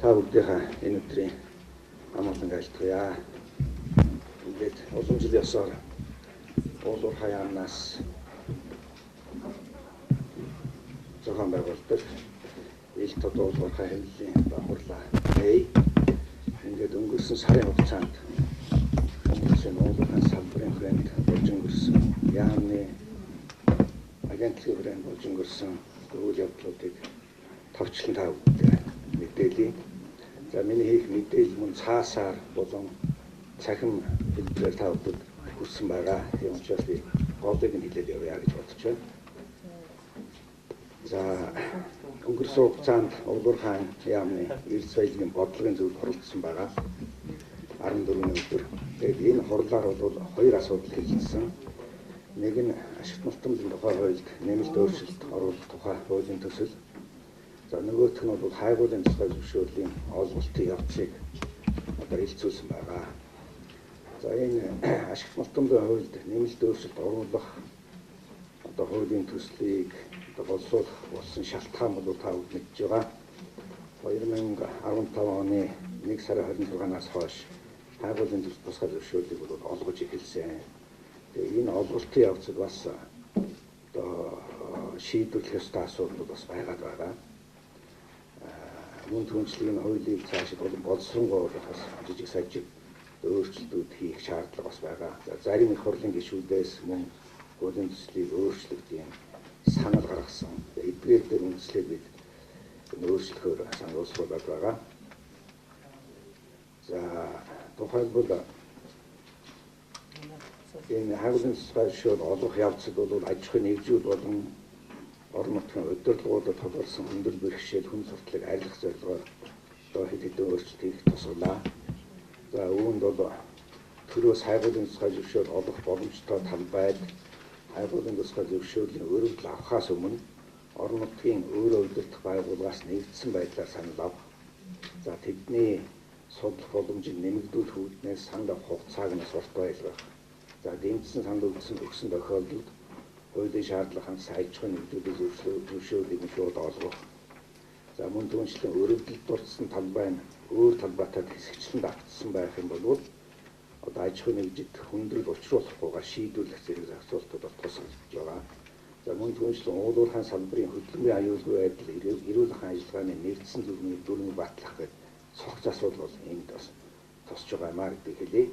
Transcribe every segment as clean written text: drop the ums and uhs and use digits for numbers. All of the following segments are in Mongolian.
Та бүгдийнхаа энэ өдрийн амгалан айлтгая. Ингээд олон жил ёсоор уулуур хаяанаас зохион байгуулдаг ил тод уулуур хаяаны бахурлаа. Ингээд өнгөрсөн сарын хугацаанд өнгөрсөн уулуурын салбарын брэнд болж өнгөрсөн яамны агентлагийн брэнд болж өнгөрсөн үйл явдлуудыг товчлон та бүгдээ мэдээлье. За миний хийх мэдээлэл мөн цаасаар болон цахим хэлбэрээр та бүхэнд хүрсэн байгаа. Тийм учраас би голыг нь хэлээд явъя гэж бодож байна. За өнгөрсөн хугацаанд Улуур хаан яамны эрс баялагын бодлогын зөвлөлд оролцсон байгаа. 14 өдөр. Тэгээд энэ хурлаар бол хоёр асуудал хэлсэн. Нэг нь ашигт малтмын тухай хуульд нэмэлт өөрчлөлт оруулах тухай хуулийн төсөл. За нөгөөх нь бол хайгуулын тухай зөвшөөрлийн олголтын явцыг одоо хэлцүүлсэн байгаа. За энэ ашигт малтмын хуульд нэмэлт өөрчлөлт оруулах одоо хуулийн төслийг одоо боловсруулах болсон шалтгаан бол та бүхэн мэдж байгаа. 2015 оны 1 сарын 26-наас хойш хайгуулын тусгай зөвшөөрлийг бол олгож эхэлсэн. Тэгээ энэ олголтын явцад бас одоо шийдвэрлэх ёстой асуудал бас байгаад байгаа. Мөн түншлэгийн хуулийг цаашид боловсронгойлохоос жижиг сажиг өөрчлөлтүүд хийх шаардлага бас байгаа. Зарим их хурлын гишүүдээс мөн хуулийн төслийг өөрчлөлтийн санал гаргасан. Эдгээр дээр үндэслээд бид өөрчлөхөөр сануулсуулаад байгаа. За тухайлбал энэ хайгуулын тусгай олох явцад бол аж ахуйн нэгжүүд болон орон нутгийн удирдлагуудад тохиолсон хөндрөл бэрхшээл хүн сурталчилгааг арилгах зорилгоор одоо хэд хэдэн өөрчлөлт хийх тусгалаа. За үүнд бол төрөөс хайгуулын тусгай зөвшөөрөл олох боломжтой талбайд хайгуулын тусгай зөвшөөрлийн өрөвдөл авахаас өмнө орон нутгийн өөрөө удирдах байгууллагаас нэгдсэн байдлаар санал авах. За тэдний судлах боломжийг нэмэгдүүлэх үүднээс санал авах хугацааг нь урт байлгах. За дэмжсэн санал өгсөн тохиолдолд хуулийн шаардлага хангасан аж ахуйн нэгдлүүдийн зөвшөөрлийг шууд олгох. За мөн түншлэн өрөвдөлд дурдсан талбай нь өөр талбайтай хэсэгчлэн давтсан байх юм бол одоо аж ахуйн нэгжид хөндрөл учруулахгүйгээр шийдвэрлэх зэрэг зохицуултууд тусалж байгаа. За мөн түншлэн уулуур хаан салбарын хөдөлмөрийн аюулгүй байдал эрүүл ахуйн ажиллагааны нэгдсэн дүрмийг батлах гэдэг цогц асуудал бол энд бас тусч байгаа юмаа гэдэг хэлье.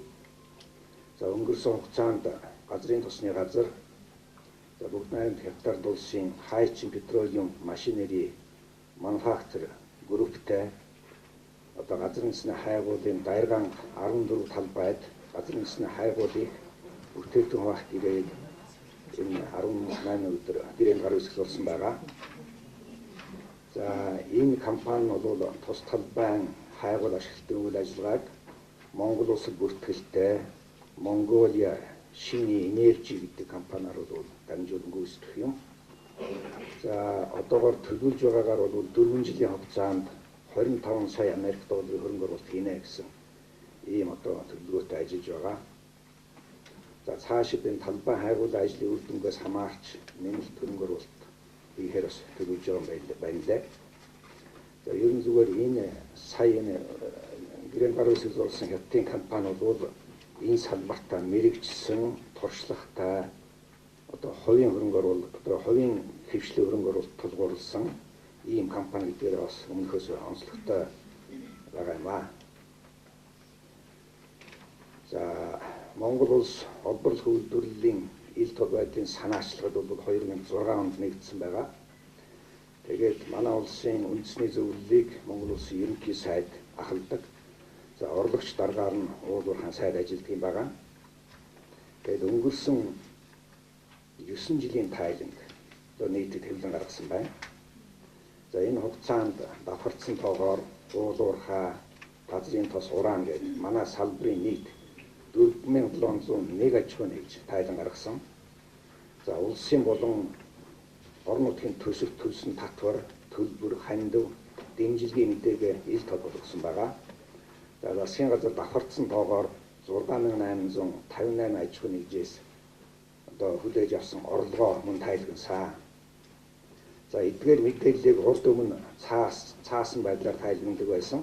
За өнгөрсөн хугацаанд газрын тосны газар за бүгд найрамд хятад улсын Хайчин петролеум машинери мануфактур групптэй одоо газрын тосны хайгуулын Дайргаан 14 талбайд газрын тосны хайгуулыг бүтээгдэхүүн хуваах гэрээг энэ 18 өдөр гэрээнд гар үсгэлсэн байгаа. За энэ компани бол тус талбайн хайгуул ашиглалтын үйл ажиллагааг Монгол улсад бүртгэлтэй Монголиа шинэ энержи гэдэг компаниар бол дамжуулан гүйцэтгэх юм. За одоогоор төлөвлөж байгаагаар бол 4 жилийн хугацаанд 25 сая Америк долларын хөрөнгө оруулалт хийнэ гэсэн ийм одоо төлөвлөгөөтэй ажиллаж байгаа. За цаашид энэ талбай хайгуулын ажлын үр дүнгээс хамаарч нэмэлт хөрөнгө оруулалт хийхээр бас төлөвлөж байгаа юм байна. За ерөн зүгээр энэ сая энэ гэрээнд гар үсгэлсэн хятадын компани бол энэ салбартаа мэрэгчсэн туршлагатай одоо хувийн хөрөнгө оруулалт одоо хувийн хөвшлийн хөрөнгө оруулалт тулгуурласан ийм компани гэдгээр бас өмнөхөөс онцлогтой байгаа юм аа. За Монгол улс олборлох үйлдвэрлэлийн ил тод байдлын санаачлагад бол 2006 онд нэгдсэн байгаа. Тэгээд манай улсын үндэсний зөвлөлийг Монгол улсын ерөнхий сайд ахалдаг. За орлогч даргаар нь уулуур хаан сайд ажилладаг юм байгаа. Тэгээд өнгөрсөн 9 жилийн тайланд одоо нийтэд хэвлэн гаргасан байна. За энэ хугацаанд давхардсан тоогоор уулуур хаан газрын тос ураан гэдэг манай салбарын нийт 4701 аж ахуйн нэгж тайлан гаргасан. За улсын болон орон нутгийн төсөлд төлсөн татвар, төлбөр, хандив, дэмжлэгийн мэдээгээ ил тод болгосон байгаа. За засгийн газар давхардсан тоогоор 6858 аж ахуйн нэгжээс одоо хүлээж авсан орлогоо мөн тайлбарсан. За эдгээр мэдээллийг урд өмнө цаасан байдлаар тайлбарладаг байсан.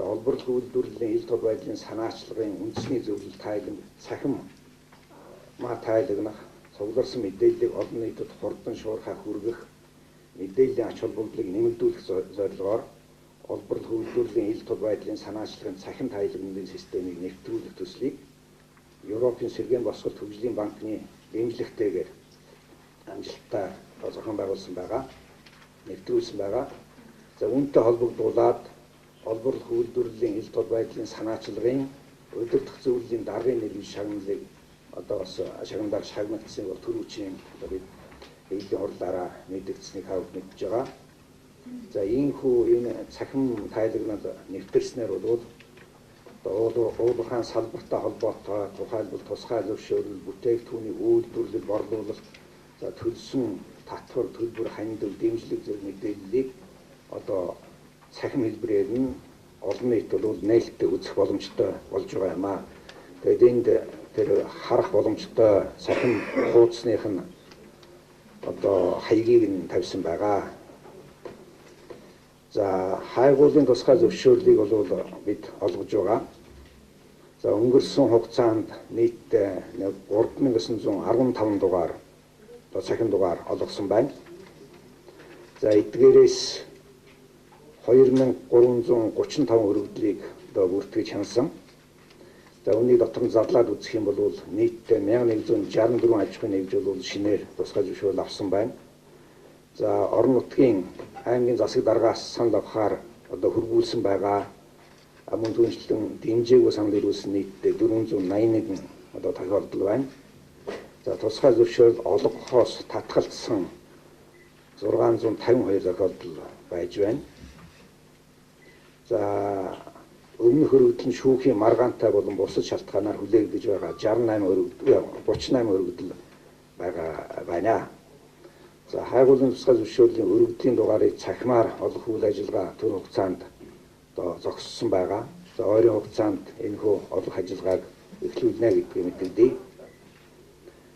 За олборлог үйлдвэрлэлийн ил тод байдлын санаачлагын үндэсний зөвлөл тайлан цахим маа тайлагнах, цугларсан мэдээллийг олон нийтэд хурдан шуурхай хүргэх, мэдээллийн ач холбогдлыг нэмэгдүүлэх зорилгоор олборлог үйлдвэрлэлийн ил тод байдлын санаачлагын цахим тайлагнын системийг нэвтрүүлэх төслийг Европын сэргээн босголт хөгжлийн банкны дэмжлэгтэйгээр амжилттай зохион байгуулсан байгаа, нэвтрүүлсэн байгаа. За үүнтэй холбогдуулаад олборлог үйлдвэрлэлийн ил тод байдлын санаачлагын удирдах зөвлөлийн даргын нэрийн шагналыг одоо бас шагналаар шагнагдсан бол түрүүчийн бид хэвлэлийн хурлаараа мэдэгдсэнийг хавд мэдж байгаа. За ийхүү энэ цахим тайлагнад нэвтэрснээр бол уулуурхайн салбартай холбоотой тухайлбал тусгай зөвшөөрөл, бүтээгдэхүүний үйлдвэрлэл, борлуулалт, за төлсөн татвар, төлбөр, хандив, дэмжлэг зэрэг мэдээллийг одоо цахим хэлбэрээр нь олон нийт бол нээлттэй үзэх боломжтой болж байгаа юм аа. Тэгээд энд тэр харах боломжтой цахим хуудасных нь одоо хаягийг нь тавьсан байгаа. За хайгуулын тусгай зөвшөөрлийг бол бид олгож байгаа. За өнгөрсөн хугацаанд нийтдээ 3915 дугаар одоо цахим дугаар олгосон байна. За эдгээрээс 2335 өргөдлийг одоо бүртгэж хянсан. За үүний дотор нь задлаад үзэх юм бол нийтдээ 1164 аж ахуйн нэгж бол шинээр тусгай зөвшөөрөл авсан байна. За орон нутгийн аймгийн засаг даргаас санал авахаар одоо хөрвүүлсэн байгаа. Мөн түншлэн дэмжээгүй санал ирүүлсэн нийтдээ 481 одоо тохиолдол байна. За тусгай зөвшөөрөл олгохоос татгалзсан 652 тохиолдол байж байна. За өмнөх өргөдөл нь шүүхийн маргаантай болон бусад шалтгаанаар хүлээгдэж байгаа 38 өргөдөл байгаа байна. За хайгуулын тусгай зөвшөөрлийн өргөдлийн дугаарыг цахимаар олох үйл ажиллагаа түр хугацаанд одоо зогссон байгаа. За ойрын хугацаанд энэхүү олох ажиллагааг эхлүүлнэ гэдгийг мэдэгдэе.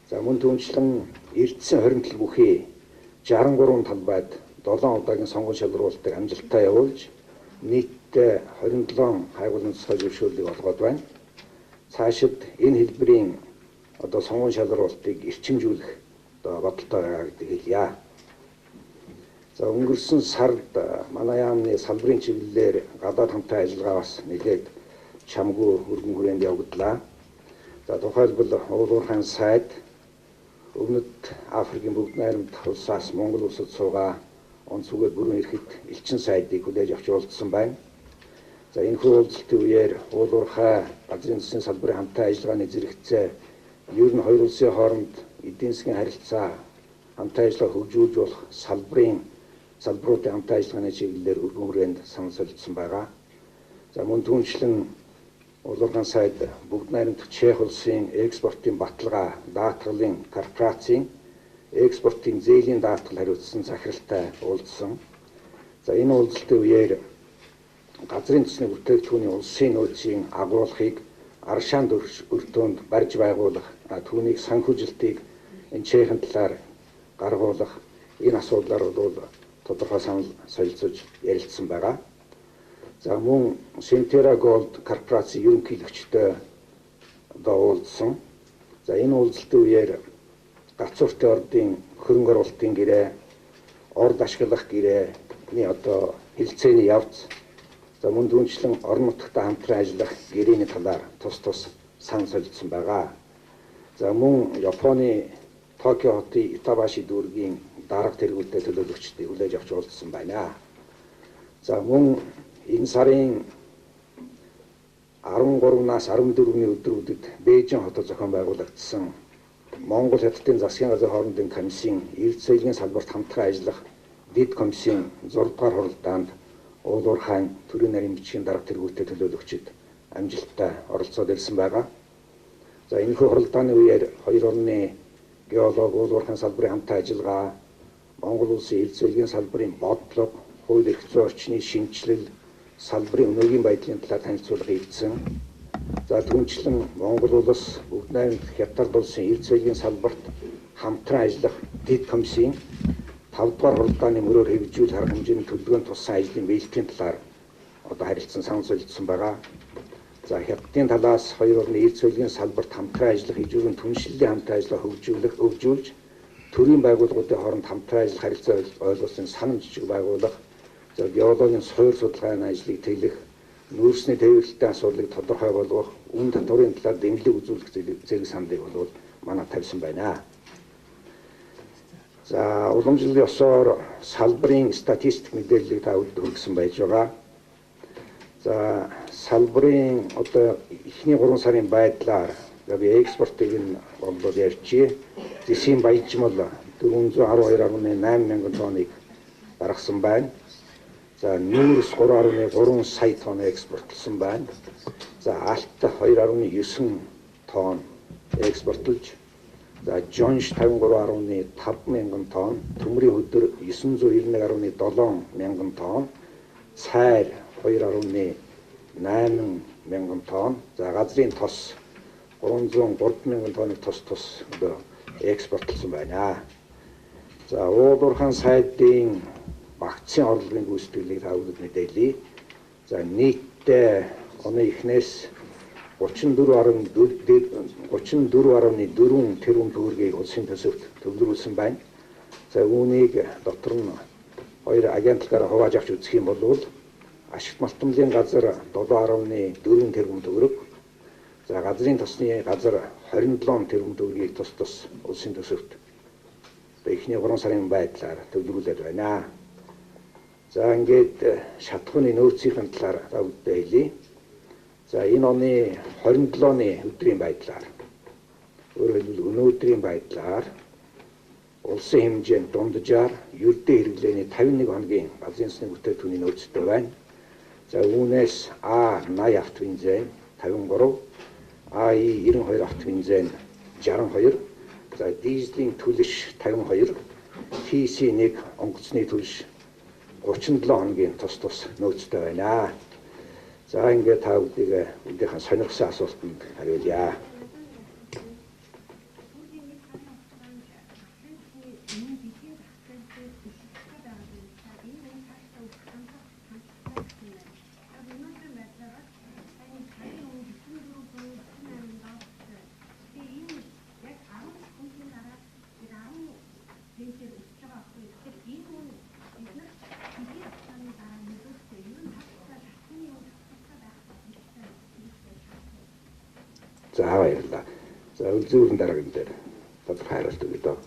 За мөн түншлэн эрдсэн хоригдол бүхий 63 талбайд 7 удаагийн сонгон шалруулалтыг амжилттай явуулж нийтдээ 27 хайгуулын тусгай зөвшөөрлийг олгоод байна. Цаашид энэ хэлбэрийн одоо сонгон шалруулалтыг эрчимжүүлэх бодолтой байгаа гэдэг хэлье. За өнгөрсөн сард манай яамны салбарын чиглэлээр гадаад хамтын ажиллагаа бас нэлээд чамгүй өргөн хүрээнд явагдлаа. За тухайлбал уулуурхайн сайд Өмнөд Африкийн бүгд найрамд улсаас Монгол улсад суугаа онцгой бүрэн эрхэт элчин сайдыг хүлээж авч уулзсан байна. За энэхүү уулзалтын үеэр уулуурхай газрын засгийн салбарын хамтын ажиллагааны зэрэгцээ ер нь хоёр улсын хооронд эдийн засгийн харилцаа хамтын ажиллагаа хөгжүүлж болох салбаруудын хамтын ажиллагааны чиглэлээр өргөн хүрээнд санал солилцсон байгаа. За мөн түншлэн уулуурхайн сайд бүгд найрамдах Чех улсын экспортын баталгаа даатгалын корпорацийн экспортын зээлийн даатгал хариуцсан захиралтай уулзсан. За энэ уулзалтын үеэр газрын засгийн бүтээгдэхүүний улсын нөөцийн агуулгыг аршаанд өртөөнд барьж байгуулах, түүнийг санхүүжилтийг энэ Чехийн талаар гаргуулах энэ асуудлаар бол тодорхой санал солилцож ярилцсан байгаа. За мөн Синтера Голд корпорацийн ерөнхийлөгчтэй одоо уулзсан. За энэ уулзалтын үеэр гацууртын ордын хөрөнгө оруулалтын гэрээ, орд ашиглах гэрээний одоо хэлцээний явц, за мөн түнчлэн орон нутагтай хамтран ажиллах гэрээний талаар тус санал солилцсон байгаа. За мөн Японы Токио хотын Итабаши дүүргийн дарга тэргүүлтэй төлөөлөгчдийг хүлээж авч уулзсан байна. За мөн энэ сарын 13-наас 14-ний өдрүүдэд Бээжин хотод зохион байгуулагдсан Монгол Хятадын засгийн газрын хоорондын комиссийн эрдэс соёлын салбарт хамтран ажиллах дэд комиссийн 6 дугаар хуралдаанд уулуурхайн төрийн нарийн бичгийн дарга тэргүүлтэй төлөөлөгчид амжилттай оролцоод ирсэн байгаа. За энэхүү хуралдааны үеэр хоёр орны геолог, уулуурхайн салбарын хамтын ажиллагаа, Монгол улсын эрдэс соёлын салбарын бодлого, хууль эрх зүйн орчны шинжилэл, салбарын өнөөгийн байдлын талаар танилцуулга хийгдсэн. За түнчлэн Монгол улс бүгд найрамдах Хятад улсын эрдэс соёлын салбарт хамтран ажиллах дэд комиссийн 5 дугаар хуралдааны мөрөөр хэрэгжүүл арга хэмжээний төлөвлөгөөнд туссан ажлын биелэлтийн талаар одоо харилцан санал солилцсон байгаа. За хятадын талаас хоёр орны эрс цэвэрлэгийн салбарт хамтран ажиллах хижүүрийн түншлэлийн хамтран ажиллагаа хөгжүүлж төрийн байгууллагуудын хооронд хамтран ажиллах харилцаа ойлгуулсан санамж жижиг байгуулах, за геологийн суур судалгааны ажлыг тэглэх, нүүрсний тээвэрлэлтийн асуудлыг тодорхой болгох, үн татварын талаар дэмжлэг үзүүлэх зэрэг саналыг бол манай тавьсан байна. За уламжлалын ёсоор салбарын статистик мэдээллийг та бүхэнд хүргэсэн байж байгаа. За салбарын одоо эхний 3 сарын байдлаар би экспортыг нь бодлоо ярьчих. Зэсийн баяжмал 412.8 мянган тонныг гаргасан байна. За нүүрс 3.3 сая тонн экспортлсон байна. За алт 2.9 тонн экспортлж, за жонш 53.5 мянган тонн, төмрийн хөдөр 991.7 мянган тонн, цайр 2.8 мянган тонн, за газрын тос 303 мянган тонныг тус одоо экспортлсон байна. За уулуурхан сайдын багцын орлогын гүйцэтгэлийг та бүхэнд мэдээлье. За нийтдээ оны эхнээс 34.4 тэрбум төгрөгийг улсын төсөвт төвлөрүүлсэн байна. За үүнийг дотор нь хоёр агентлагаараа хувааж авч үзэх юм бол ашигт малтмлын газар 7.4 тэрбум төгрөг, за газрын тосны газар 27 тэрбум төгрөгийг тус улсын төсөвт эхний 3 сарын байдлаар төвлөрүүлээд байна. За ингээд шатхууны нөөцийн талаар та бүхэнд хэлье. За энэ оны 27-ны өдрийн байдлаар, өөрөөр хэлбэл өнөөдрийн байдлаар улсын хэмжээнд дунджаар ердөө хэрэглээний 51 хоногийн газрын засгийн бүтээгдэхүүний нөөцтэй байна. За үүнээс А 80 автобензин 53, АИ 92 автобензин 62, за дизелийн түлш 52, TC1 онгоцны түлш 37 хоногийн тус нөөцтэй байна. За ингээд та бүдгийг үндийнхэн сонирхсан асуултанд хариулъя. За баярлалаа. За үлзүүрэн дараагийн дээр тодорхой хариулт өгье дөө.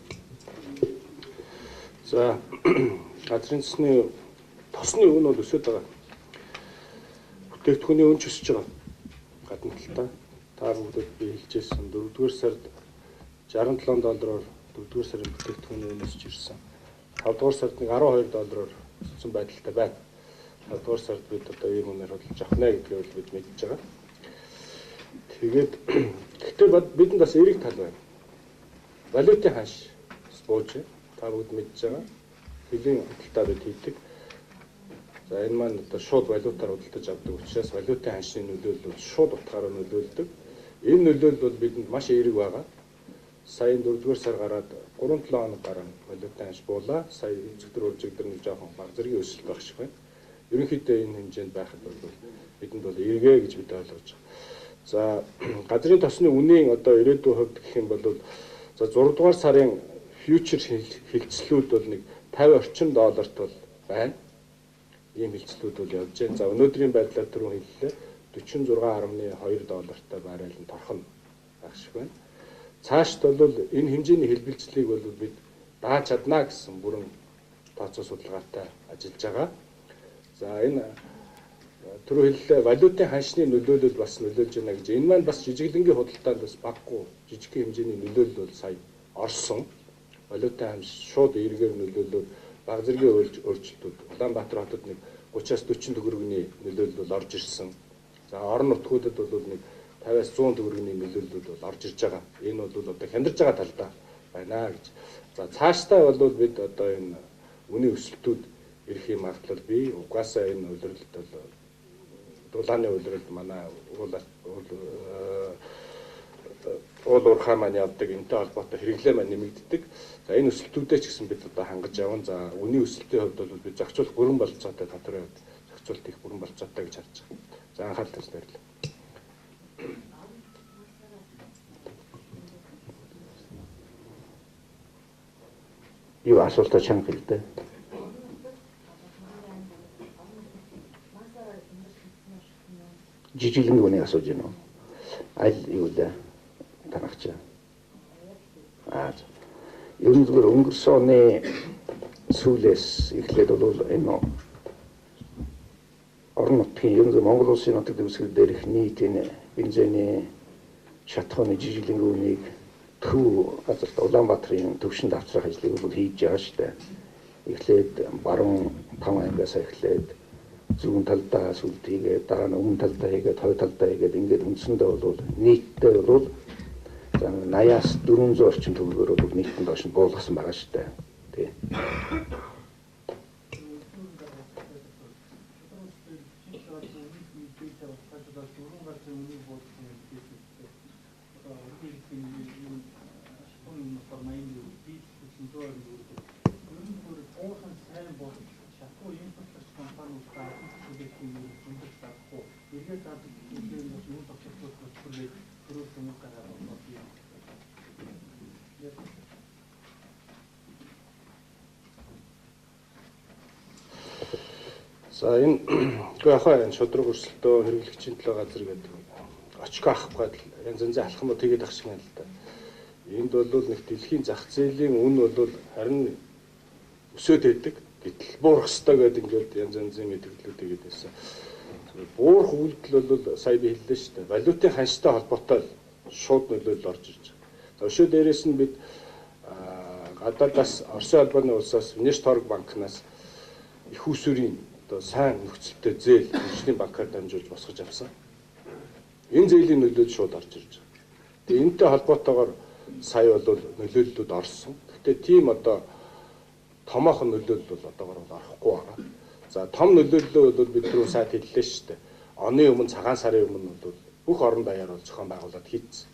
За газрын засны тосны өн бол өсөж байгаа. Бүтээгдэхүүний өн ч өсөж байгаа. Гадна талдаа та бүхэнд би хэлжсэн 4-р сард $67 4-р сарын бүтээгдэхүүний өн өсөж ирсэн. 5-р сард нэг $12 өссөн байдалтай байна. 5-р сард бид одоо ийм үнээр хөдөлж авах нэ гэдгийг бид мэдж байгаа. Тэгээд гэхдээ бидэнд бас эерэг тал байна. Валютын ханш бууж та бүгд мэдж байгаа. Хэлийн худалдаа бид хийдэг. За энэ маань одоо шууд валютаар худалдаж авдаг учраас валютын ханшны нөлөөлөл бол шууд утгаараа нөлөөлдөг. Энэ нөлөөлөл бол бидэнд маш эерэг байгаа. Сая 4-р сар гараад 3-7 хоног гарan валютын ханш буулаа. Сая зөвхөн үржигдэр нэг жоохон баг зэргийн өсөлт байх шиг байна. Ерөнхийдөө энэ хэмжээнд байхад бол бидэнд бол эргээ гэж бид ойлгож байгаа. За газрын тосны үнийн одоо ирээдүйн хувьд гэх юм бол за 6 дугаар сарын фьючер хилцлүүд бол нэг 50 орчим долларт бол байна. Ийм хилцлүүд бол явж байна. За өнөөдрийн байдлаар түрүү хэллээ $46.2 доллартай баррел нь торхоно байх шиг байна. Цаашд бол энэ хэмжээний хэлбэлцлийг бол бид дааж чадна гэсэн бүрэн тооцоо судалгаатай ажиллаж байгаа. За энэ түрүү хэллээ валютын ханшны нөлөөлөл бас нөлөөлж байна гэж. Энэ маань бас жижиглэнгийн худалдаанд бас баггүй жижиг хэмжээний нөлөөлөл бол сая орсон. Валютын ханш шууд эргээр нөлөөлөөр баг зэргийн өөрчлөлтүүд Улаанбаатар хотод нэг 30-40 төгрөгийн нөлөөлөл бол орж ирсэн. За орон нутгуудад бол нэг 50-100 төгрөгийн нөлөөллүүд бол орж ирж байгаа. Энэ бол одоо хямдарж байгаа талдаа байна гэж. За цаашдаа бол бид одоо энэ үнийн өсөлтүүд ирэх юм магадлал бий. Угаасаа энэ үйлрэлт бол дулааны үйлрэлт манай уул уурхай маань явдаг энэтэй холбоотой хэрэглээ маань нэмэгддэг. За энэ өсөлтүүдээ ч гэсэн бид одоо хангаж явна. За үнийн өсөлтийн хувьд бол бид зохицуулах бүрэн болцоотой татварын хувьд зохицуулт их бүрэн болцоотой гэж харж байгаа. За анхаарал тавьсан баярлалаа. Юу асуултаа чанга хэлдэг. Жижиглэн үнийг асууж байна уу? Аль юу да танахчаа. Ер нь зүгээр өнгөрсөн оны сүүлээс эхлээд бол энэ орон нутгийн ер нь Монгол улсын нутаг дэвсгэр дээрх нийтийн бензиний шатхууны жижиглэн үнийг төв газарт Улаанбаатарын төвшөнд авчрах ажлыг бол хийж байгаа шүү дээ. Эхлээд баруун 5 ангиас эхлээд зүүн талдаа сүлд хийгээд дараа нь өмнө талдаа хийгээд хой талдаа хийгээд ингээд үндсэндээ бол нийтдээ бол 80-аас 400 орчим төгрөгөөр бол нийтэн доош нь буулгасан байгаа шүү дээ. Тий. За энэ яхаа шудраг өрсөлдөө хэрэглэгчийн төлөө газар гэдэг очко авахгүй янз янзын алхам тэгээд ах шиг байна л да. Энд бол нэг дэлхийн зах зээлийн үн бол харин өсөд байдаг. Гэтэл буурах ёстой гэдэг ингээд янз янзын мэдээллүүд игээд байсан. Буурах үйлдэл бол сая би хэллээ шүү дээ. Валютын ханштай холбоотой шууд нөлөөлөл орж ирж байгаа. За өшөө дээрээс нь бид гадаадаас Оросын албаны улсаас Внешторг банкнаас их усүрийн одоо сайн нөхцөлтэй зээл хөгжлийн банкаар дамжуулж босгож авсан. Энэ зээлийн нөлөөлөл шууд орж ирж байгаа. Тэгээ энэтэй холбоотойгоор сая бол нөлөөллүүд орсон. Гэхдээ тийм одоо томоохон нөлөөлөл бол одоогор орохгүй байгаа. За том нөлөөллөө бол бид түрүү сайд хэллээ шүү дээ. Оны өмнө цагаан сарын өмнө бол бүх орон даяар бол зохион байгуулалт хийсэн.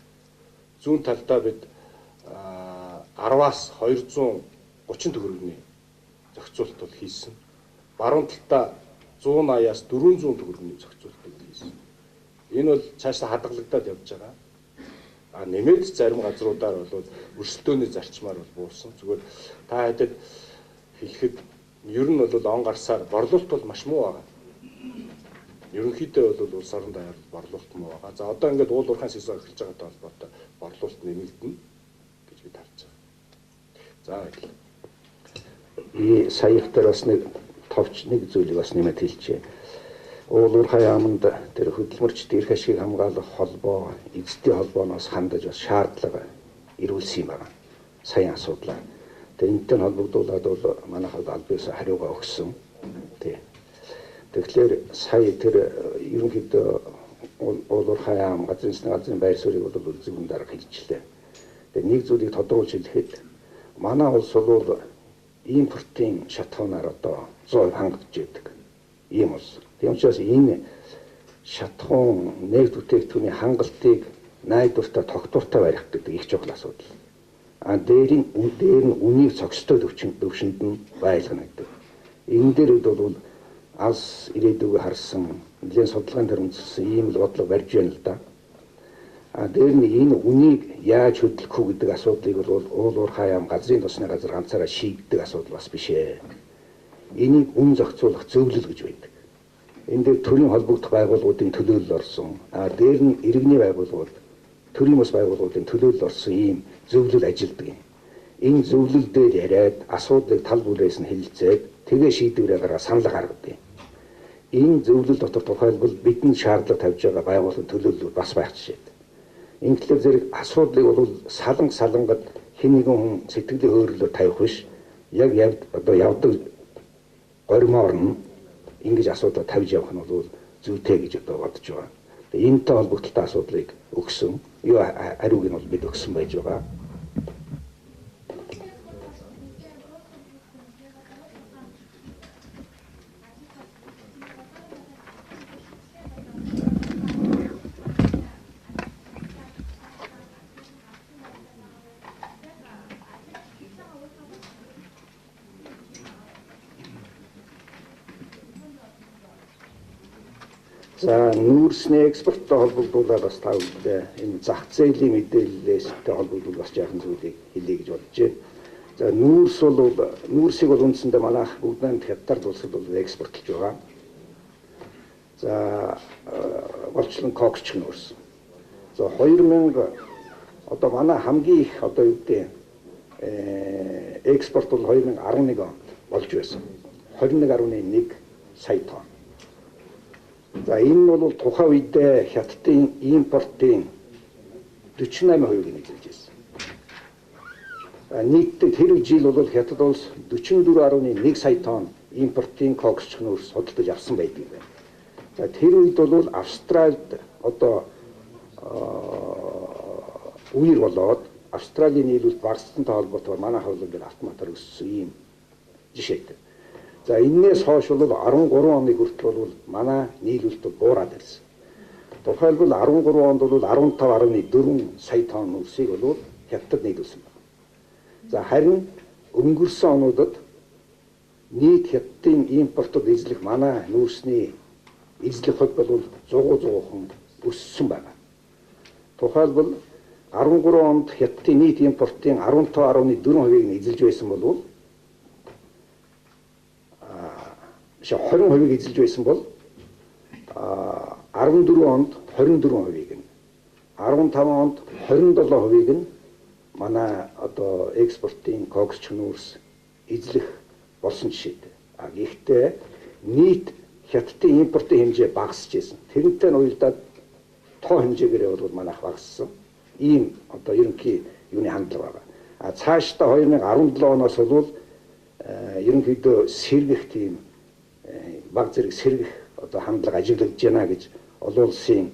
Зүүн талдаа бид 10-аас 230 төгрөгийн зохицуулалт бол хийсэн. Баруун талдаа 180-аас 400 төгрөгийн зохицуултыг хийсэн. Энэ бол цаашдаа хадгалагдаад явж байгаа. Нэмээд зарим газруудаар бол өрсөлдөөний зарчмаар бол буурсан. Зүгээр та хэдэд хэлэхэд ер нь бол он гарсаар борлуулалт бол маш муу байгаа. Ерөнхийдөө бол улс орон даяар борлуулалт муу байгаа. За одоо ингээд уул уурхайн сезон эхэлж байгаатай холбоотой борлуулалт нэмэгдэнэ гэж бид харж байгаа. За баярлалаа. Сая ихтэй бас нэг товч нэг зүйлийг бас нэмээд хэлчихье. Уул уурхай яамд тэр хөдөлмөрчд эрх ашиг хамгаалах холбоо, эзэдийн холбооноос хандаж бас шаардлага ирүүлсэн юм байна. Саяын асуудлаа. Тэгээ энэтэй холбогдуулаад бол манайхад аль биесээ хариугаа өгсөн. Тий. Тэгэхээр сая тэр ерөнхийдөө уул уурхай яам газрын засгийн газрын байр суурийг бол зөвхөн дарга хэлжлээ. Тэгээ нэг зүйлийг тодруулж хэлэхэд манай улс бол импортын шатхуунаар одоо 100% хангаж байдаг. Ийм улс. Тийм учраас энэ шатхуун нэгд бүтээгдэхүүний хангалтыг найдвартай тогтвортой барих гэдэг их чухал асуудал. Дээр нь үнийг цогцтой төвшөнд нь байлгана гэдэг. Энэ дээр бол алс ирээдүгөө харсан нэлийн судалгаан дээр үндэслэн ийм л бодлого барьж байна л да. Дээр нь энэ үнийг яаж хөдлөх үү гэдэг асуудлыг бол уул уурхай яам газрын тосны газар ганцаараа шийддэг асуудал бас биш ээ. Энийг үн зохицуулах зөвлөл гэж байдаг. Энд дээр төрийн холбогдох байгууллагуудын төлөөлөл орсон. Дээр нь иргэний байгууллагууд, төрийн бас байгууллагуудын төлөөлөл орсон ийм зөвлөл ажилддаг юм. Энэ зөвлөл дээр яриад асуудлыг тал бүрээс нь хэлэлцээд тэгээ шийдвэрээ гаргаад санал гаргадаг. Энэ зөвлөл дотор тухайлбал бидэнд шаардлага тавьж байгаа байгууллагын төлөөллүүд бас байх жишээ. Ингээл зэрэг асуудлыг бол салангад хэн нэгэн хүн сэтгэлийн хөөрөлөөр тавих биш. Яг одоо явдаг гормоор нь ингэж асуудал тавьж явах нь бол зүйтэй гэж одоо бодож байгаа. Тэгээ энэтэй холбогдолтой асуудлыг өгсөн. Юу хариуг нь бол бид өгсөн байж байгаа. За нүүрсний экспорттой холбогдуулаад бас та бүхэнд энэ зах зээлийн мэдээллээстэй холбогдуулж бас яахан зүйлийг хэлье гэж бодож байна. За нүүрсийг бол үндсэндээ манайх бүгд найрамд хятад улсад бол экспортлж байгаа. За голчлон коксч нүүрс. За 2000 одоо манай хамгийн их одоо юу гэдэг экспорт бол 2011 онд болж байсан. 21.1 сая тонн. За энэ бол тухайн үедээ хятадын импортын 48%-ийг эзэлж байсан. Нийтдээ тэр жил бол хятад улс 44.1 сая тонн импортын коксч нүүрс судалдаж авсан байдаг юм байна. За тэр үед бол Австральд одоо үер болоод Австралийн нийлүүлэлт багасsanтай холбоотойгоор манай хавлын ингээд автоматар өссөн ийм жишээтэй. За энээс хойш бол 13 оны хүртэл бол манай нийлүүлэлт буураад ирсэн. Тухайлбал 13 онд бол 15.4 сая тонн нүүрсийг бол хятад нийлүүлсэн байна. За харин өнгөрсөн онуудад нийт хятадын импортод эзлэх манай нүүрсний эзлэх хувь бол 100% өссөн байна. Тухайлбал 13 онд хятадын нийт импортын 15.4%-ийг нь эзэлж байсан бол 20%-ийг эзэлж байсан бол 14 онд 24%-ийг нь 15 онд 27%-ийг нь манай одоо экспортын коксч нүүрс эзлэх болсон жишээтэй. Гэхдээ нийт хятадын импортын хэмжээ багасч байсан. Тэрнтэй нь уялдаад тоо хэмжээгээр бол манайх багассан. Ийм одоо ерөнхий юуны хандлага байгаа. Цаашдаа 2017 оноос бол ерөнхийдөө сэргэх тийм баг зэрэг сэргэх одоо хандлага ажиглагдж байна гэж олон улсын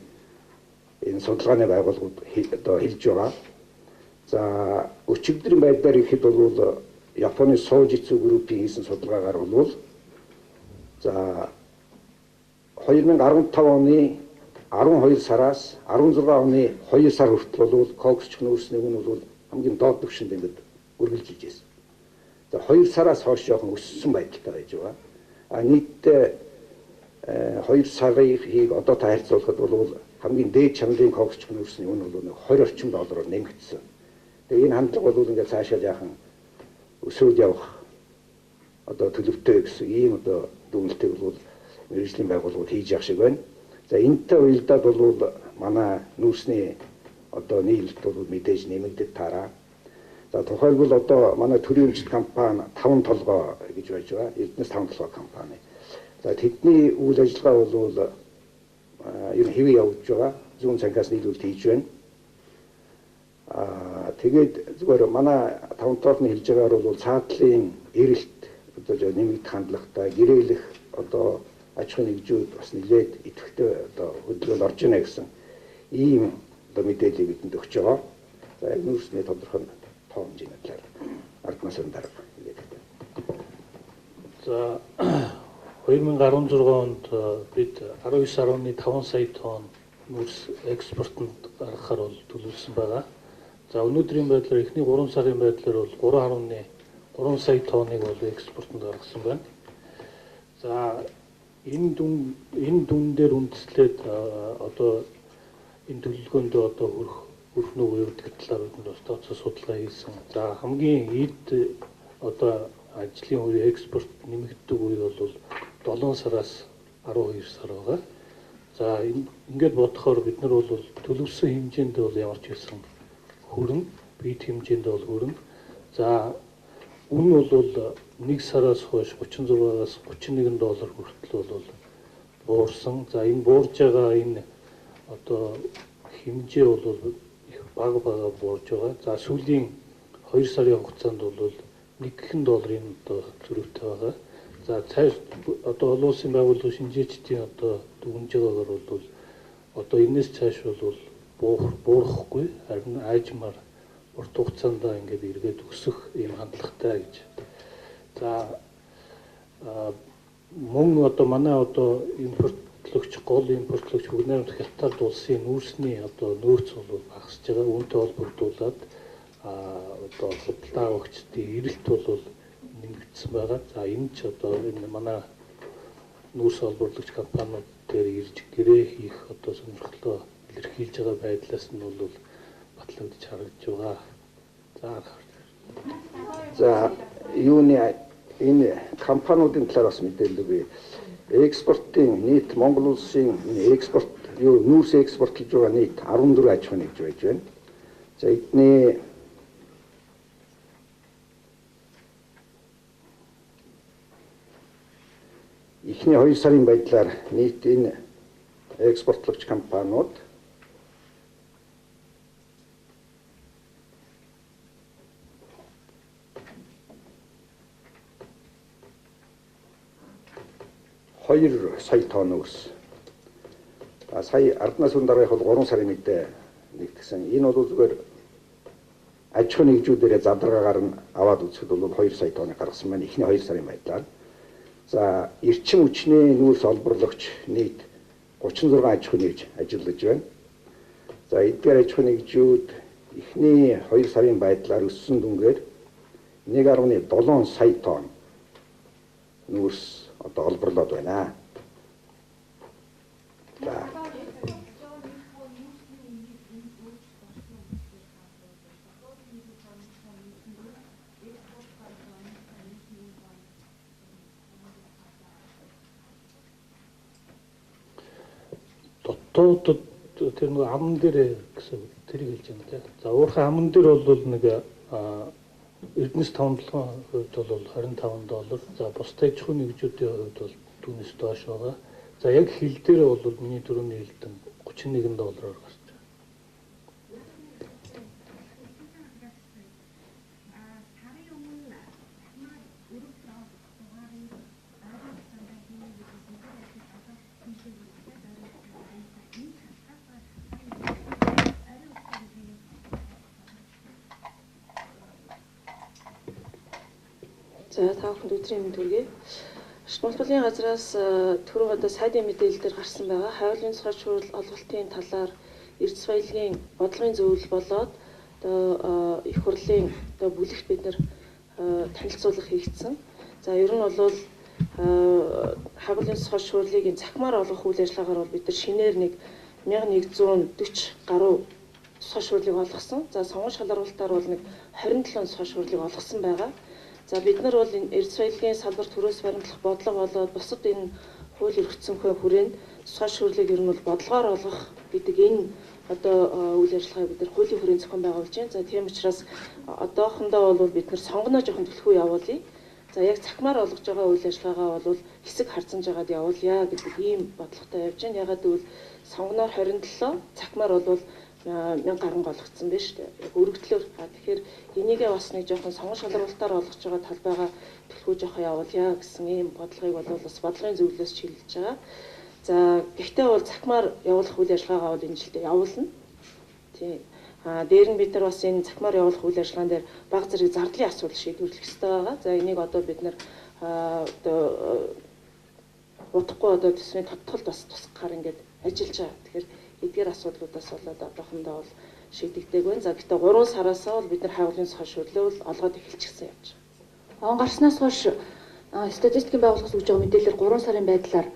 энэ судалгааны байгууллагууд одоо хэлж байгаа. За өчигдрийн байдлаар ихэд бол Японы Сожитсу группийн хийсэн судалгаагаар бол за 2015 оны 12 сараас 16 оны 2 сар хүртэл бол коксч нүүрсний үн бол хамгийн доод түвшинд ингээд үргэлжилж байсан. За 2 сараас хойш жоохон өссөн байдалтай байж байгаа. Нийтдээ 2 сарын одоо та харьцуулахад бол хамгийн дээд чанарын коксч нүүрсний үн бол $20 орчим доллараар нэмэгдсэн. Тэгээ энэ хандлага бол ингээд цаашаа яахан өсөөд явах одоо төлөвтэй гэсэн ийм одоо дүгнэлтийг бол мэргэжлийн байгууллагууд хийж явах шиг байна. За энэтэй уялдаад бол манай нүүрсний одоо нийлэлт бол мэдээж нэмэгдэж таараа. За тухайлбал одоо манай төрийн өмчт компани 5 толгой гэж байж байгаа. Эрдэнэс 5 толгой компани. За тэдний үйл ажиллагаа бол ер нь хэвээ явуулж байгаа. Зүүн цангаас нийлүүлэлт хийж байна. Тэгээд зүгээр манай 5 толгойн хэлж байгаагаар бол цаатлын эрэлт одоо нэмэгдэх хандлагатай гэрээлэх одоо аж ахуйн нэгжүүд бас нэлээд идэвхтэй одоо хөдөлгөөнд орж ийнэ гэсэн ийм одоо мэдээллийг бидэнд өгч байгаа. За яг нүүрсний тодорхой тоо хэмжээний талаар арднаас дарга хэлээд байна. За 2016 онд бид 19.5 сая тонн нүүрс экспортод гаргахаар бол төлөвлөсөн байгаа. За өнөөдрийн байдлаар эхний 3 сарын байдлаар бол 3.3 сая тонныг бол экспортод гаргасан байна. За энэ дүн дээр үндэслээд одоо энэ төлөвлөгөөндөө одоо хүрэх нүгөө гэдэг талаар бид бас тооцоо судалгаа хийсэн. За хамгийн эд одоо ажлын үе экспорт нэмэгддэг үе бол 7 сараас 12 сар байгаа. За ингээд бодохоор бид нар бол төлөвлөсөн хэмжээнд бол ямар ч байсан хүрэн, бид хэмжээнд бол хүрэн. За үн бол 1 сараас хойш 36-аас 31 доллар хүртэл бол буурсан. За энэ буурж байгаа энэ одоо хэмжээ бол их бага буурж байгаа. За сүүлийн 2 сарын хугацаанд бол $1 одоо зөрүүтэй байгаа. За цааш одоо олон улсын байгууллагын шинжээчдийн одоо дүгнж байгаагаар бол одоо энэс цааш бол буурахгүй харин аажмаар урт хугацаанд ингээд эргээд өсөх ийм хандлагатай гэж. За мөн одоо манай одоо импортлогч гол импортлогч бүгд найрамд хятад улсын нүүрсний одоо нөөц бол багасж байгаа. Үүнтэй холбогдуулаад одоо худалдаа авагчдын эрэлт бол нэмэгдсэн байгаа. За энэ ч одоо энэ манай нүүрс олборлогч компаниуд дээр ирж гэрээ хийх одоо сонирхлоо илэрхийлж байгаа байдлаас нь бол батлагдж харагдж байгаа. За юуны энэ компаниудын талаар бас мэдээлэл өгье. Экспортын нийт Монгол улсын экспорт нүүрс экспортлж байгаа нийт 14 аж ахуйн нэгж байж байна. За эдний эхний 2 сарын байдлаар нийт энэ экспортлогч компаниуд 2 сая тонн ус. Сая арднаас үн дараах бол 3 сарын мэдээ нэгтгэсэн. Энэ бол зүгээр аж ахуйн нэгжүүдээрээ задаргаагаар нь аваад үзэхэд бол 2 сая тонны гаргасан байна. Эхний 2 сарын байдлаар. За эрчим хүчний нүүрс олборлогч нийт 36 аж ахуйн нэгж ажиллаж байна. За эдгээр аж ахуйн нэгжүүд эхний 2 сарын байдлаар өссөн дүнгээр 1.7 сая тонн нүүрс одоо олборлоод байна. За дотоодод тэр нэг аман дээр гэсэн тэрийг хэлж байна тийм. За уурхай аман дээр бол нэг Эрдэнэс 5-7% бол $25. За бусдын аж ахуйн нэгжүүдийн хувьд бол түүнээс доош байгаа. За яг хил дээр бол миний түрүүний хэлсэн $31 гарч байна. За та бүхэнд өдрийн мэнд хүргэе. Шатмал балийн газраас түрүү одоо сайдын мэдээлэл дээр гарсан байгаа. Хайвлын цохол шуурал олголтын талаар эрдэс баялагын бодлогын зөвлөл болоод одоо их хурлын одоо бүлэгт бид нэр танилцуулга хийгдсэн. За ер нь бол хайвлын цохол шуурлыг цахимаар олгох үйл ажиллагаагаар бол бид нар шинээр нэг 1140 гаруй цохол шуурлыг олгосон. За сонгон шалгаруулалтаар бол нэг 27 цохол шуурлыг олгосон байгаа. За бид нар бол энэ эрдэс баялагын салбар төрөөс баримтлах бодлого болоод бусад энэ хууль өргөцсөнхөө хүрээнд цусгай шүүрлийг ер нь бол бодлогоор олгох гэдэг энэ одоо үйл ажиллагааг бид нар хуулийн хүрээнд зохион байгуулж байна. За тийм учраас одоохондоо бол бид нар сонгоно жоохон төлхөө явуулъя. За яг цахимаар олгож байгаа үйл ажиллагаагаа бол хэсэг харьцангуй жагаад явуулъя гэдэг ийм бодлоготой явж байна. Ягаад гэвэл сонгоноор 27, цахимаар бол 1000 гаруй олгогдсон байна шүү дээ. Яг өргөдлөөр. Тэгэхээр энийгээ бас нэг жоохон сонгон шалгаруулалтаар олгож байгаа талбайгаа төлхөө жоохон явуулъя гэсэн ийм бодлогыг бол бас бодлогын зөвлөлөөс чиглэж байгаа. За гэхдээ бол цахимаар явуулах үйл ажиллагаагаа бол энэ жилдээ явуулна. Тийм. Дээр нь бид нар бас энэ цахимаар явуулах үйл ажиллагаан дээр баг зэрэг зардлын асуудал шийдвэрлэх ёстой байгаа. За энийг одоо бид нар одоо удахгүй одоо төсвийн тодтолд бас тусгаар ингээд ажиллаж байгаа. Тэгэхээр эдгээр асуудлуудаас болоод одоохондоо бол шийдэгдээг байна. За гэхдээ 3 сараасаа бол бид нар хайгуулын цохол шүрлээ бол олгоод эхэлчихсэн явж байгаа. Он гарснаас хойш статистикийн байгууллагаас өгж байгаа мэдээлэлээр 3 сарын байдлаар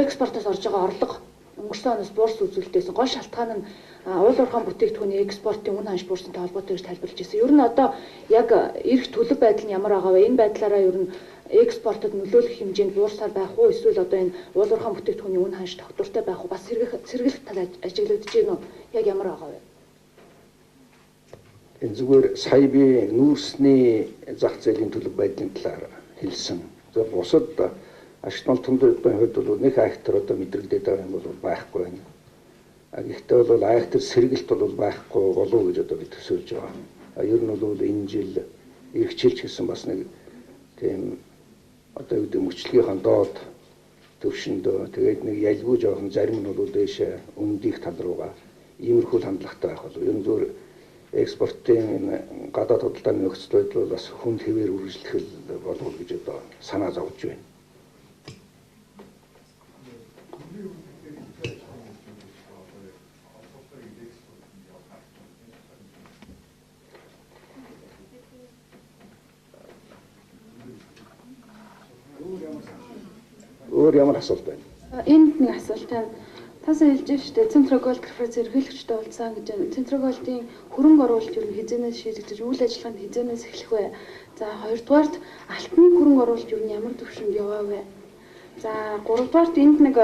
экспортоос орж байгаа орлого өнгөрсөн оноос буурс үзүүлэлтээс гол шалтгаан нь уул уурхайн бүтээгдэхүүний экспортын үн ханш буурсантай холбоотой гэж тайлбарлаж байсан. Ер нь одоо яг эрх төлөв байдал нь ямар байгаа вэ? Энэ байдлаараа ер нь экспортод нөлөөлөх хэмжээнд буурсаар байх уу? Эсвэл одоо энэ уул уурхайн бүтээгдэхүүний үн ханш тогтвортой байх уу? Бас сэргийлэх тал ажиглагдаж байна уу? Яг ямар байгаа вэ? Энэ зүгээр сая би нүүрсний зах зээлийн төлөв байдлын талаар хэлсэн. За бусад ашигтмал төмдөөдийн хувьд бол нэг актер одоо мэдрэгдээд байгаа юм бол байхгүй байна. Гэхдээ бол актер сэргэлт бол байхгүй болов гэж одоо бид төсөөлж байгаа. Ер нь бол энэ жил эрхчилж гэсэн бас нэг тийм одоо юу гэдэг мөчлөгийнхаа доод төвшөнд тэгээд нэг ялгүй жоохон зарим нь бол дээшээ өндих тал руугаа иймэрхүү хандлагатай байх болов. Ер нь зөв экспортын гадаад худалдааны нөхцөл байдал бол бас хүнд хэвээр үргэлжлэх болов гэж одоо санаа зовж байна. Зүгээр ямар асуулт байна? Энд нэг асуулт байна. Та сая хэлж байна шүү дээ. Центрогол конференц ерөнхийлөгчтэй уулзсан гэж байна. Центроголтын хөрөнгө оруулалт ер нь хизээнээс шийдэгдэж, үйл ажиллагаанд хизээнээс эхлэх вэ? За хоёрдугаарт алтны хөрөнгө оруулалт ер нь ямар төвшөнд яваа вэ? За гуравдугаарт энд нэг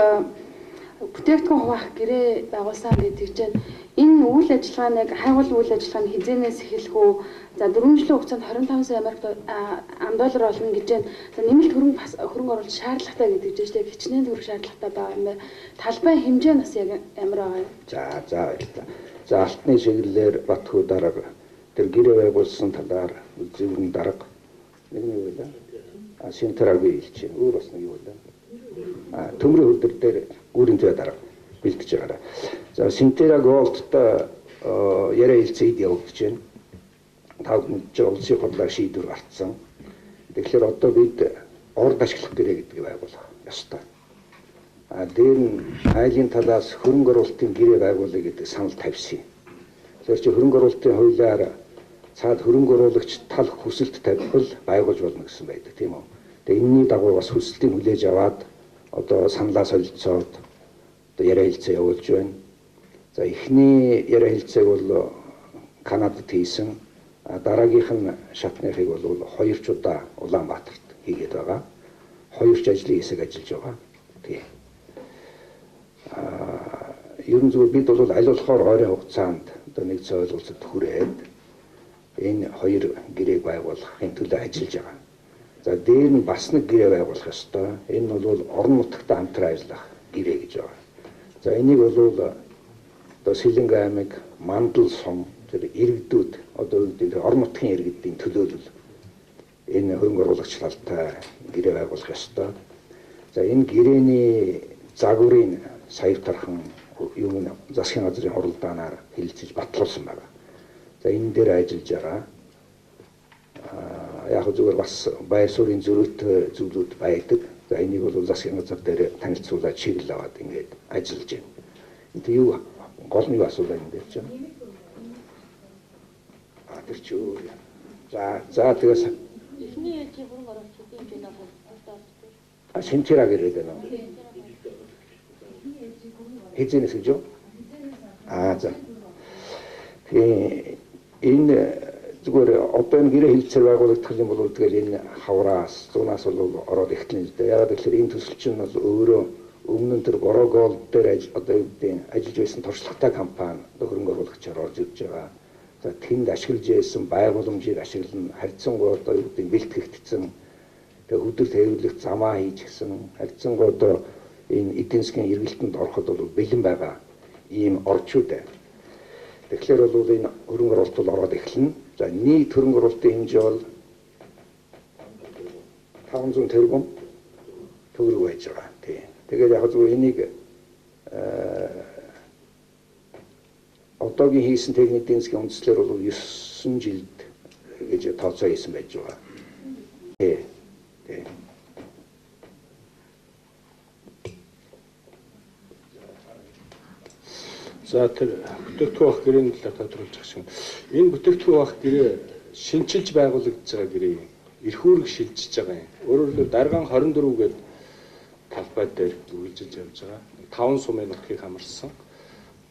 бүтээгдэхүүн хуваах гэрээ байгуулсан гэдэг чинь энэ үйл ажиллагааг хайгуул үйл ажиллагааны хизээнээс эхлэх үү? За 4 жилийн хугацаанд 25 сая $AMD олно гэж байна. За нэмэлт хөрөнгө оруулалт шаардлагатай гэдэг чинь шүү дээ. Хичнээн төгрөг шаардлагатай байгаа юм байна. Талбай хэмжээ нас яг ямар байгаа юм? За баярлалаа. За алтны чиглэлээр Батхүү дарга тэр гэрээ байгуулсан талаар зөвхөн дарга нэг юу вэ? Синтераг биелж байна. Өөр бас нэг юу вэ? Төмрийн хөлдөр дээр гүүрийн зүй дарга бэлдэж байгаараа. За Синтераг Голдтой яриа хэлцээд явагдаж байна. Тав мэдж улсын хурлаар шийдвэр гарцсан. Тэгэхээр одоо бид урд ашиглах гэрээ гэдгийг байгуулах ёстой. Дээр нь айлын талаас хөрөнгө оруулалтын гэрээ байгуулъя гэдэг санал тавьсан. Тэгэхээр чи хөрөнгө оруулалтын хуулиар цаад хөрөнгө оруулагч тал хүсэлт тавьбал байгуулж болно гэсэн байдаг тийм үү. Тэгээ энэний дагуу бас хүсэлтийг хүлээж аваад одоо саналаа солилцоод одоо яриа хэлцээ явуулж байна. За эхний яриа хэлцээг бол Канадад хийсэн. Дараагийнх нь шатныхыг бол хоёр ч удаа Улаанбаатарт хийгээд байгаа. Хоёр ч ажлын хэсэг ажиллаж байгаа. Тийм. Ерөн зүгээр бид бол аль болохоор ойрын хугацаанд одоо нэг цай ойлголцод хүрээд энэ хоёр гэрээг байгуулахын төлөө ажиллаж байгаа. За дээр нь бас нэг гэрээ байгуулах ёстой. Энэ бол орон нутагтаа хамтран ажиллах гэрээ гэж байгаа. За энийг бол одоо Сэлэнг аймаг, Мандал сум тэр иргэдүүд одоо үүдээ орон нутгийн иргэдийн төлөөлөл энэ хөрөнгө оруулагч талтай гэрээ байгуулах ёстой. За энэ гэрээний загварыг сая тархан юм засгийн газрын хуралдаанаар хэлэлцэж батлуулсан байна. За энэ дээр ажиллаж байгаа. Яг зүгээр бас байр суурийн зөрүүтэй зүйлүүд байдаг. За энийг бол засгийн газар дээр танилцуулаад чиглэл аваад ингээд ажиллаж байна. Энд юу гол нэг асуулт байна дээр чинь. Тэр чи өөр. За тэгээс эхний ээлжийн хөрөнгө оруулалтын хэмжээ нь Синтераг ирээд байна. Хизэнэс гэж юу? За. Энэ зүгээр одоо энэ гэрээ хэлцээр байгуулагдах юм бол тэгэл энэ хавраас зунаас бол ороод эхлэн л дээ. Ягаад гэвэл энэ төсөл чинь бол өөрөө өмнө нь тэр Горогол дээр одоо юу гэдэг ажиллаж байсан туршлагатай компани хөрөнгө оруулагчаар орж ирж байгаа. За тэнд ашиглаж байсан байгууламжийг ашиглан харьцангуй одоо юу гэдэг бэлтгэгдсэн тэгээ хөдөл тээвэрлэх замаа хийж гисэн харьцангуй одоо энэ эдийн засгийн эргэлтэнд ороход бол бэлэн байгаа ийм орчууд байна. Тэгэхээр бол энэ хөрөнгө оруулалт бол ороод эхэлнэ. За нийт хөрөнгө оруулалтын хэмжээ бол 500 тэрбум төгрөг байж байгаа. Тэгээд яг зөв энийг одоогийн хийсэн техник эдийн засгийн үндслээр бол 9 жилд гэж тооцоо хийсэн байж байгаа. За тэр бүтээгдэхүүн авах гэрээний талаар тодорхойлж байгаа шиг. Энэ бүтээгдэхүүн авах гэрээ шинчилж байгуулагдаж байгаа гэрээ. Эрх үүрэг шилжиж байгаа юм. Өөрөөр хэлбэл даргаан 24 гээд талбай дээр үргэлжилж явж байгаа. 5 сумын нутгийг хамарсан.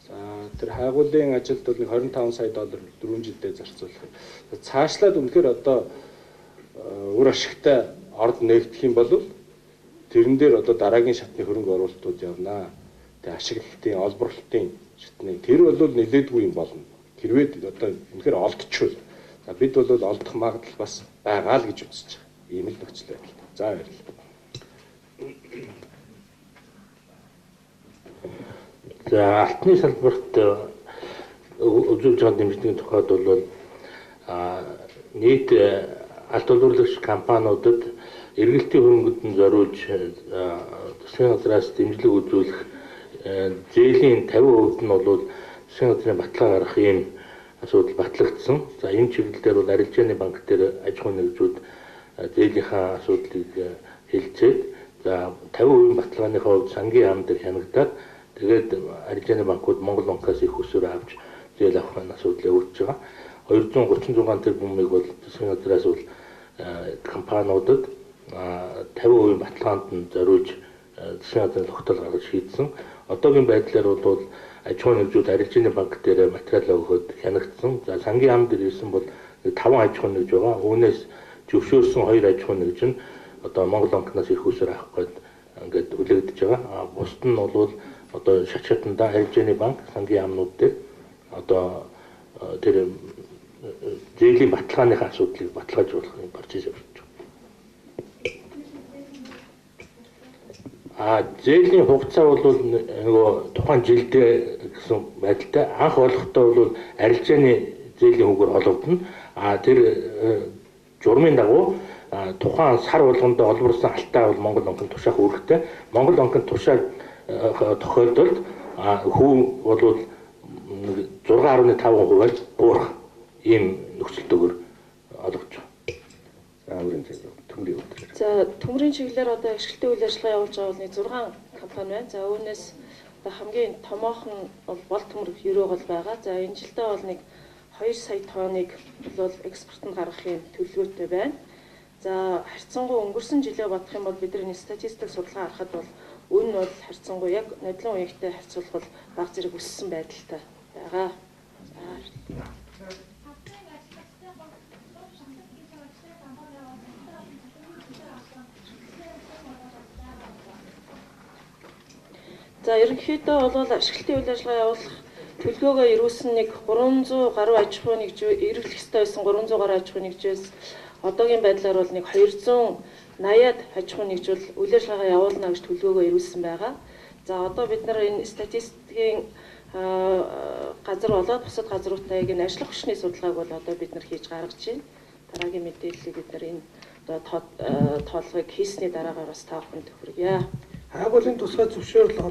За тэр хайгуулын ажилд бол $25 сая 4 жилдээ зарцуулах. Цаашлаад үнэхээр одоо үр ашигтай орд нээгдэх юм бол тэрэн дээр одоо дараагийн шатны хөрөнгө оруулалтууд явнаа. Тэг ашиглалтын, олборлолтын шатны тэр бол нэлээдгүй юм болно. Хэрвээ одоо үнэхээр олдчихвол за бид бол олдох магадлал бас байгаа л гэж үзэж байгаа. Ийм л нөхцөл байдал. За баярлалаа. За алтны салбарт үзүүлж байгаа дэмжлэгийн тухайд бол нийт алт олборлогч компаниудад эргэлтийн хөрөнгөнд зориулж засгийн газраас дэмжлэг үзүүлэх зээлийн 50% нь бол засгийн газрын баталгаа гаргах ийм асуудал батлагдсан. За энэ чиглэлээр бол арилжааны банк дээр аж ахуйн нэгжүүд зээлийнхаа асуудлыг хэлцээд за 50% баталгааныхаа хувьд сангийн ам дээр хянагдаад тэгээд арилжааны банкуд Монгол банкаас их өсөөр авч зээл авах асуудал явуулж байгаа. 236 тэрбумыг бол засгийн газраас бол компаниудад 50% баталгаанд нь зориулж засгийн газрын тогтоол гаргаж шийдсэн. Одоогийн байдлаар бол аж ахуйн нэгжүүд арилжааны банк дээр материалаа өгөхөд хянагдсан. За сангийн ам дээр ирсэн бол 5 аж ахуйн нэгж байгаа. Үүнээс зөвшөөрсөн 2 аж ахуйн нэгж нь одоо Монгол банкнаас их усаар авах гээд ингээд үлээгдэж байгаа. Бусд нь бол одоо шатшатанда арилжааны банк сангийн амнууд дээр одоо тэр зээлийн баталгааныхаа асуудлыг баталгаажуулах процесс явж байгаа. Зээлийн хугацаа бол нөгөө тухайн жилдээ гэсэн байдалтай анх болохдоо бол арилжааны зээлийн хөгөр олгодно. Тэр журмын дагуу тухайн сар болгондоо олборсон алтаа бол Монгол банкнд тушаах үүрэгтэй. Монгол банкнд тушаах тохиолдолд хүү бол 6.5%-аар буурах ийм нөхцөлтөөр олгож байгаа. За төмрийн чиглэлээр одоо ашиглалтын үйл ажиллагаа явуулж байгаа бол нэг 6 компани байна. За үүнээс одоо хамгийн томоох нь бол төмөр Еврогол байгаа. За энэ жилдээ бол нэг 2 сая тонныг бол экспортод гаргахын төлөвлөгөөтэй байна. За харьцангуй өнгөрсөн жилээ бодох юм бол бидний статистик судалгаа харахад бол үн нь бол харьцангуй яг нодлон үеигтэй харьцуулбал бага зэрэг өссөн байдалтай байгаа. За ерөнхийдөө бол ашиглалтын үйл ажиллагаа явуулах төлөвлөгөөгөө ирүүлсэн нэг 300 гаруй аж ахуйн нэгж эргэлэх ёстой байсан 300 гаруй аж ахуйн нэгжээс одоогийн байдлаар бол нэг 280-ад аж ахуйн нэгжүүл үйл ажиллагаа явуулна гэж төлөвлөгөөгөө ирүүлсэн байгаа. За одоо бид нар энэ статистикийн газар болоод бусад газруудтай энэ ажлах хүчний судалгааг бол одоо бид нар хийж гаргаж байна. Дараагийн мэдээллийг бид нар энэ одоо тоолгыг хийсний дараагаар бас та бүхэнд хүргье. Агуулгын тусгай зөвшөөрөл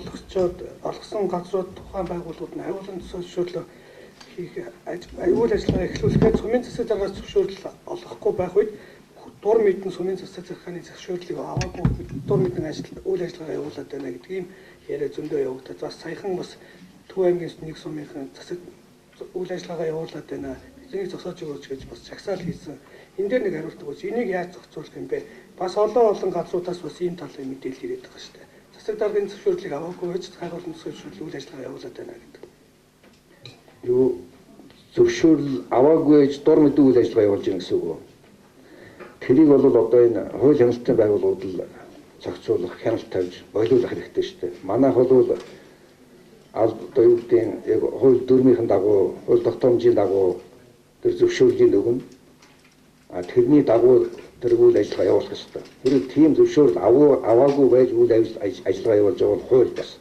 олгосон газрууд тухайн байгууллагууд нь агуулгын тусгай зөвшөөрлөө хийх аюул ажиллагаа эхлүүлэхэд сумын засаг даргаас зөвшөөрөл олгохгүй байх үед дур мэдэн сумын засаг захааны зөвшөөрлийг аваагүй дур мэдэн үйл ажиллагаа явуулаад байна гэдэг ийм яриа зөндөө явагдаад бас саяхан бас Төв аймгийн нэг сумынхан засаг үйл ажиллагаа явуулаад байна. Энийг зогсоож өгөөч гэж бас чагсаал хийсэн. Энэ дээр нэг хариулт өгөөч. Энийг яаж зохицуулах юм бэ? Бас олон газруудаас бас ийм талын мэдээлэл ирээд байгаа шүү дээ. Засаг даргын зөвшөөрлийг аваагүй байж хайгуулын зөвшөөрөл үйл ажиллагаа явуулаад байна гэдэг. Юу зөвшөөрөл аваагүй байж дур мэдэн үйл ажиллагаа явуулж байгаа гэсэн үг үү? Тэрийг бол одоо энэ хууль хяналтын байгууллагууд л зохицуулах, хяналт тавьж бойлуулах хэрэгтэй шүү дээ. Манайх бол одоо юу гэдэг яг хууль дүрмийнхэн дагуу, хууль тогтоомжийн дагуу тэр зөвшөөрлийг өгнө. Тэрний дагуу тэр үйл ажиллагаа явуулах ёстой. Хэрэг тийм зөвшөөрөл аваагүй байж үйл ажиллагаа явуулж байгаа бол хууль бас.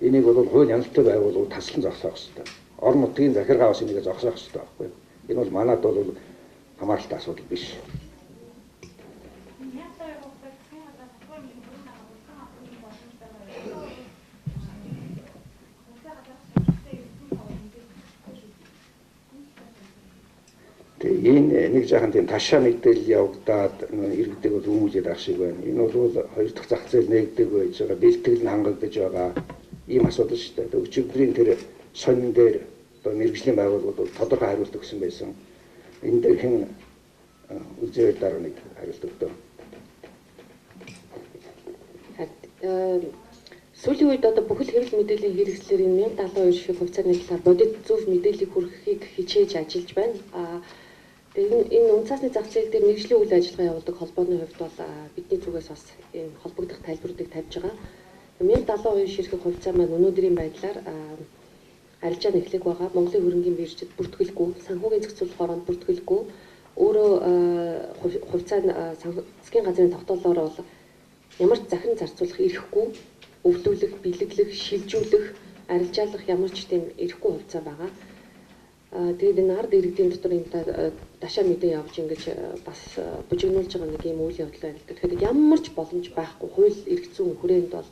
Энийг бол хууль хяналттай байгууллагууд таслан зогсоох ёстой. Орон нутгийн захиргаа бас энийг зогсоох ёстой байхгүй юу? Энэ бол манайд бол хамааралтай асуудал биш. Энэ нэг жаахан тийм ташаа мэдээлэл явагдаад иргэдэг бол хүмүүжээд ах шиг байна. Энэ бол хоёр дахь зах зээл нэгдэг байж байгаа, бэлтгэл нь хангагдаж байгаа ийм асуудал шүү дээ. Өчигдрийн тэр сонин дээр одоо мэргэжлийн байгууллагууд тодорхой хариулт өгсөн байсан. Энэ дээр хэн үзээр дараа нэг хариулт өгдөө. Сүүлийн үед одоо бүхэл хэвлэл мэдээллийн хэрэгслэр энэ 1072 шиг хувьцааны талаар бодит зөв мэдээллийг хүргэхийг хичээж ажиллаж байна. Тэгээд энэ үнцаасны зах зээл дээр мэргэжлийн үйл ажиллагаа явуулдаг холбооны хувьд бол бидний зүгээс бас ийм холбогдох тайлбаруудыг тавьж байгаа. 1072 ширхэг хувьцаа маань өнөөдрийн байдлаар арилжааны эхлэг байгаа. Монголын хөрөнгийн биржид бүртгэлгүй, санхүүгийн зохицуулах ороонд бүртгэлгүй. Өөрөө хувьцаа засгийн газрын тогтоолоор бол ямар ч захиран зарцуулах эрхгүй, өвлүүлэх, бэлэглэх, шилжүүлэх, арилжаалах ямар ч тийм эрхгүй хувьцаа байгаа. Тэгээд энэ ард иргэдийн дотор энэ дашаа мэдээ явж ингэж бас бужигнуулж байгаа нэг юм үйл явдал байна. Тэгэхээр ямар ч боломж байхгүй хууль эрх зүйн хүрээнд бол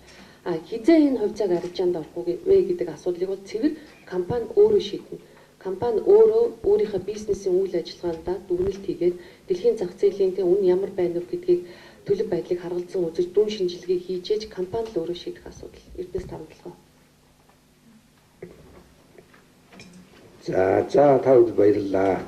хизээ энэ хувьцааг арилжаанд орох вэ гэдэг асуудлыг бол цэвэр компани өөрөө шийднэ. Компани өөрөө өөрийнхөө бизнесийн үйл ажиллагаандаа дүгнэлт хийгээд дэлхийн зах зээлийн үн ямар байна вэ гэдгийг төлөв байдлыг харгалзан үзэж дүн шинжилгээ хийж компани л өөрөө шийдэх асуудал. Эрдэнэс тавталгаа. За та бүхэнд баярлалаа.